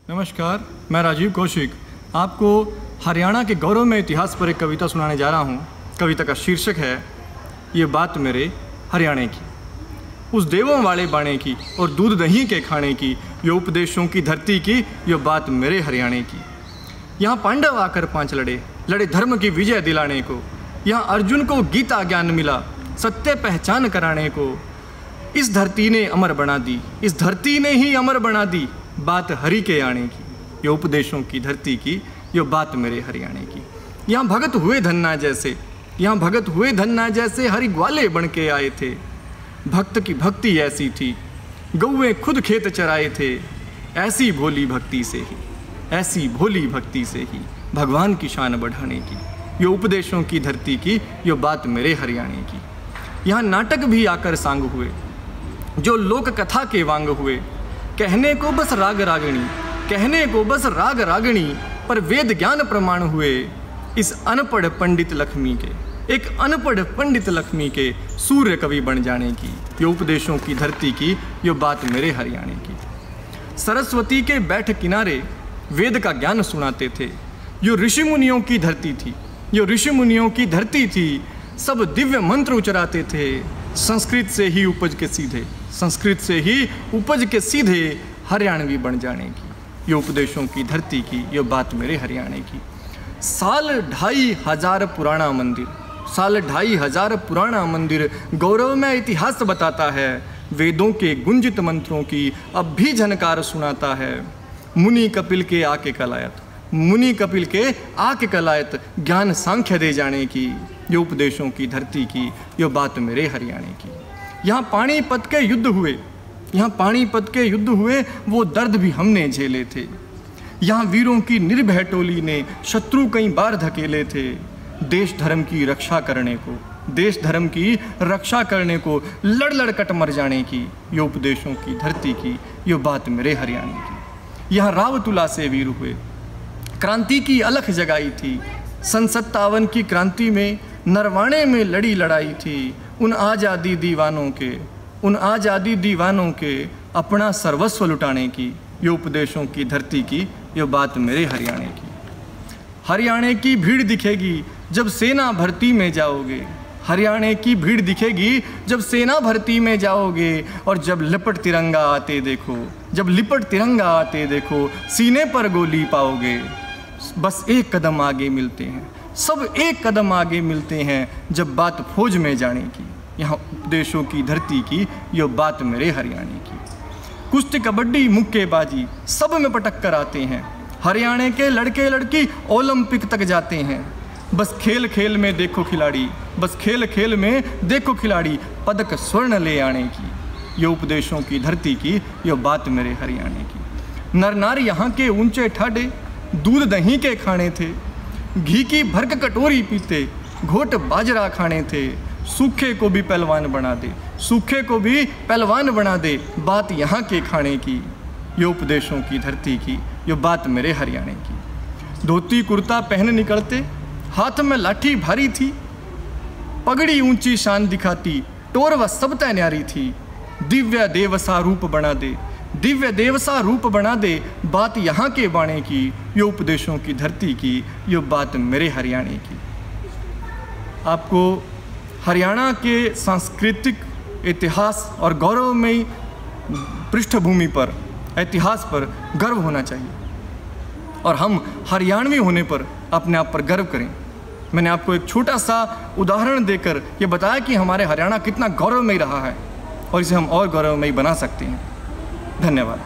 नमस्कार, मैं राजीव कौशिक आपको हरियाणा के गौरव में इतिहास पर एक कविता सुनाने जा रहा हूँ। कविता का शीर्षक है ये बात मेरे हरियाणे की। उस देवों वाले बाणे की और दूध दही के खाने की, ये उपदेशों की धरती की, ये बात मेरे हरियाणे की। यहाँ पांडव आकर 5 लड़े धर्म की विजय दिलाने को। यहाँ अर्जुन को गीता ज्ञान मिला, सत्य पहचान कराने को। इस धरती ने अमर बना दी, इस धरती ने ही अमर बना दी, बात हरि के आने की। ये उपदेशों की धरती की, ये बात मेरे हरियाणे की। यहाँ भगत हुए धन्ना जैसे, यहाँ भगत हुए धन्ना जैसे हरि ग्वाले बन के आए थे। भक्त की भक्ति ऐसी थी, गौएं खुद खेत चराए थे। ऐसी भोली भक्ति से ही, ऐसी भोली भक्ति से ही भगवान की शान बढ़ाने की। ये उपदेशों की धरती की, ये बात मेरे हरियाणे की। यहाँ नाटक भी आकर सांग हुए, जो लोक कथा के वांग हुए। कहने को बस राग रागणी, कहने को बस राग रागणी, पर वेद ज्ञान प्रमाण हुए। इस अनपढ़ पंडित लक्ष्मी के, एक अनपढ़ पंडित लक्ष्मी के सूर्य कवि बन जाने की। ये उपदेशों की धरती की, ये बात मेरे हरियाणे की। सरस्वती के बैठ किनारे वेद का ज्ञान सुनाते थे। ये ऋषि मुनियों की धरती थी, ये ऋषि मुनियों की धरती थी। सब दिव्य मंत्र उचराते थे, संस्कृत से ही उपज के सीधे, संस्कृत से ही उपज के सीधे हरियाणवी बन जाने की। ये उपदेशों की धरती की, ये बात मेरे हरियाणे की। साल 2500 पुराना मंदिर, साल 2500 पुराना मंदिर गौरव में इतिहास बताता है। वेदों के गुंजित मंत्रों की अब भी झनकार सुनाता है। मुनि कपिल के आके कलायत, मुनि कपिल के आके कलायत, ज्ञान सांख्य दे जाने की। ये उपदेशों की धरती की, ये बात मेरे हरियाणे की। यहाँ पानीपत के युद्ध हुए, यहाँ पानीपत के युद्ध हुए, वो दर्द भी हमने झेले थे। यहाँ वीरों की निर्भय टोली ने शत्रु कई बार धकेले थे। देश धर्म की रक्षा करने को, देश धर्म की रक्षा करने को लड़ लड़ कट मर जाने की। ये उपदेशों की धरती की, ये बात मेरे हरियाणे की। यहाँ रावतुला से वीर हुए, क्रांति की अलख जगाई थी। सन 57 की क्रांति में नरवाणे में लड़ी लड़ाई थी। उन आज़ादी दीवानों के, उन आज़ादी दीवानों के अपना सर्वस्व लुटाने की। ये उपदेशों की धरती की, ये बात मेरे हरियाणे की। हरियाणे की भीड़ दिखेगी जब सेना भर्ती में जाओगे, हरियाणे की भीड़ दिखेगी जब सेना भर्ती में जाओगे। और जब लिपट तिरंगा आते देखो, जब लिपट तिरंगा आते देखो, सीने पर गोली पाओगे। बस एक कदम आगे मिलते हैं, सब एक कदम आगे मिलते हैं, जब बात फौज में जाने की। यहाँ उपदेशों की धरती की, ये बात मेरे हरियाणे की। कुश्ती कबड्डी मुक्केबाजी सब में पटक कर आते हैं। हरियाणे के लड़के लड़की ओलंपिक तक जाते हैं। बस खेल खेल में देखो खिलाड़ी, बस खेल खेल में देखो खिलाड़ी, पदक स्वर्ण ले आने की। ये उपदेशों की धरती की, ये बात मेरे हरियाणे की। नर नारी यहाँ के ऊंचे ठाडे दूध दही के खाने थे। घी की भरक कटोरी पीते, घोट बाजरा खाने थे। सूखे को भी पहलवान बना दे, सूखे को भी पहलवान बना दे, बात यहाँ के खाने की। ये उपदेशों की धरती की, ये बात मेरे हरियाणे की। धोती कुर्ता पहन निकलते, हाथ में लाठी भारी थी। पगड़ी ऊंची शान दिखाती, टोरवा सब तय न्यारी थी। दिव्य देवसा रूप बना दे, दिव्य देवसा रूप बना दे, बात यहाँ के बाणे की। ये उपदेशों की धरती की, ये बात मेरे हरियाणे की। आपको हरियाणा के सांस्कृतिक इतिहास और गौरवमयी पृष्ठभूमि पर, इतिहास पर गर्व होना चाहिए और हम हरियाणवी होने पर अपने आप पर गर्व करें। मैंने आपको एक छोटा सा उदाहरण देकर ये बताया कि हमारे हरियाणा कितना गौरवमयी रहा है और इसे हम और गौरवमयी बना सकते हैं। धन्यवाद।